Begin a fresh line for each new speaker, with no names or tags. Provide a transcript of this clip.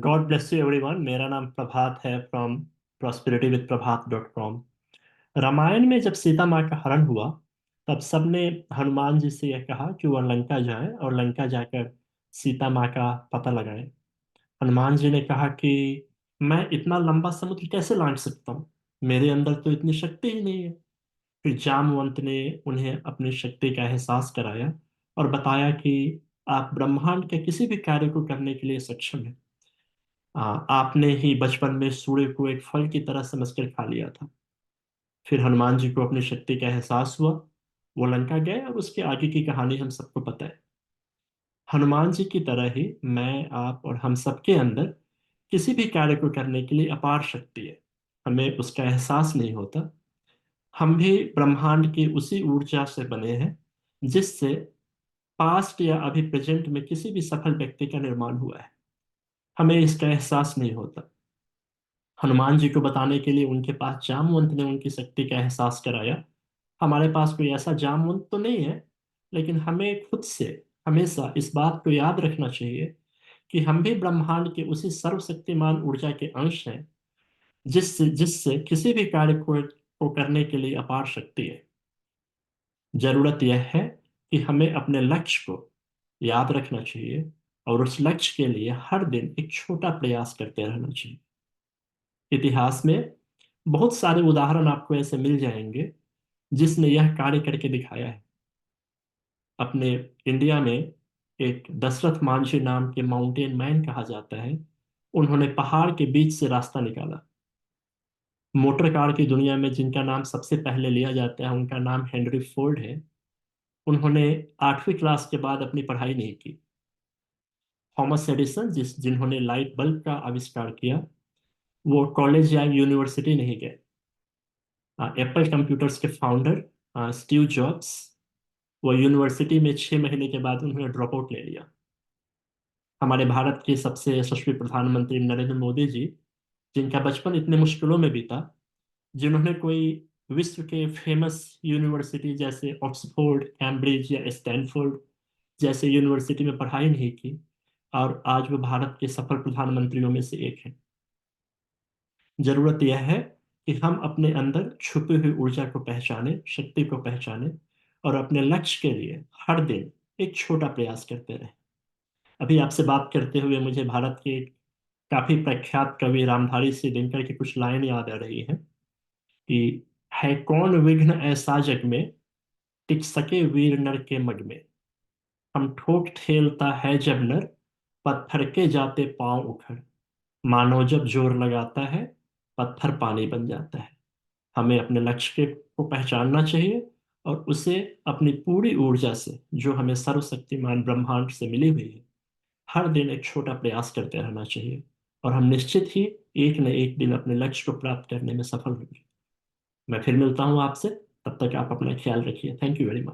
God bless you everyone. मेरा नाम प्रभात है फ्रॉम prosperitywithprabhat.com। रामायण में जब सीता माँ का हरण हुआ तब सबने हनुमान जी से यह कहा कि वह लंका जाए और लंका जाकर सीता माँ का पता लगाएं। हनुमान जी ने कहा कि मैं इतना लंबा समुद्र कैसे लांघ सकता हूँ, मेरे अंदर तो इतनी शक्ति ही नहीं है। फिर जामवंत ने उन्हें अपनी शक्ति का एहसास कराया और बताया कि आप ब्रह्मांड के किसी भी कार्य को करने के लिए सक्षम हैं। आपने ही बचपन में सूर्य को एक फल की तरह समझकर खा लिया था। फिर हनुमान जी को अपनी शक्ति का एहसास हुआ। वो लंका गए और उसके आगे की कहानी हम सबको पता है। हनुमान जी की तरह ही मैं, आप और हम सबके अंदर किसी भी कार्य को करने के लिए अपार शक्ति है। हमें उसका एहसास नहीं होता। हम भी ब्रह्मांड की उसी ऊर्जा से बने हैं जिससे पास्ट या अभी प्रेजेंट में किसी भी सफल व्यक्ति का निर्माण हुआ है। हमें इसका एहसास नहीं होता। हनुमान जी को बताने के लिए उनके पास जामवंत ने उनकी शक्ति का एहसास कराया। हमारे पास कोई ऐसा जामवंत तो नहीं है, लेकिन हमें खुद से हमेशा इस बात को याद रखना चाहिए कि हम भी ब्रह्मांड के उसी सर्वशक्तिमान ऊर्जा के अंश हैं जिससे जिससे किसी भी कार्य को करने के लिए अपार शक्ति है। जरूरत यह है कि हमें अपने लक्ष्य को याद रखना चाहिए और उस लक्ष्य के लिए हर दिन एक छोटा प्रयास करते रहना चाहिए। इतिहास में बहुत सारे उदाहरण आपको ऐसे मिल जाएंगे जिसने यह कार्य करके दिखाया है। अपने इंडिया में एक दशरथ मांझी नाम के माउंटेन मैन कहा जाता है। उन्होंने पहाड़ के बीच से रास्ता निकाला। मोटर कार की दुनिया में जिनका नाम सबसे पहले लिया जाता है उनका नाम हेनरी फोर्ड है। उन्होंने 8वीं क्लास के बाद अपनी पढ़ाई नहीं की। थॉमस एडिसन जिन्होंने लाइट बल्ब का आविष्कार किया, वो कॉलेज या यूनिवर्सिटी नहीं गए। एप्पल कंप्यूटर्स के फाउंडर स्टीव जॉब्स, वो यूनिवर्सिटी में 6 महीने के बाद उन्होंने ड्रॉप आउट ले लिया। हमारे भारत के सबसे यशस्वी प्रधानमंत्री नरेंद्र मोदी जी, जिनका बचपन इतने मुश्किलों में बीता, जिन्होंने कोई विश्व के फेमस यूनिवर्सिटी जैसे ऑक्सफोर्ड, कैम्ब्रिज या स्टैनफोर्ड जैसे यूनिवर्सिटी में पढ़ाई नहीं की, और आज वो भारत के सफल प्रधानमंत्रियों में से एक हैं। जरूरत यह है कि हम अपने अंदर छुपी हुई ऊर्जा को पहचाने, शक्ति को पहचाने और अपने लक्ष्य के लिए हर दिन एक छोटा प्रयास करते रहें। अभी आपसे बात करते हुए मुझे भारत के एक काफी प्रख्यात कवि रामधारी सिंह दिनकर की कुछ लाइन याद आ रही है कि है कौन विघ्न ऐसा जग में, टिक सके वीर नर के मग में। हम ठोक ठेलता है जब नर, पत्थर के जाते पांव उखड़। मानो जब जोर लगाता है, पत्थर पानी बन जाता है। हमें अपने लक्ष्य को पहचानना चाहिए और उसे अपनी पूरी ऊर्जा से, जो हमें सर्वशक्तिमान ब्रह्मांड से मिली हुई है, हर दिन एक छोटा प्रयास करते रहना चाहिए। और हम निश्चित ही एक न एक दिन अपने लक्ष्य को प्राप्त करने में सफल होंगे। मैं फिर मिलता हूँ आपसे। तब तक आप अपना ख्याल रखिए। Thank you very much.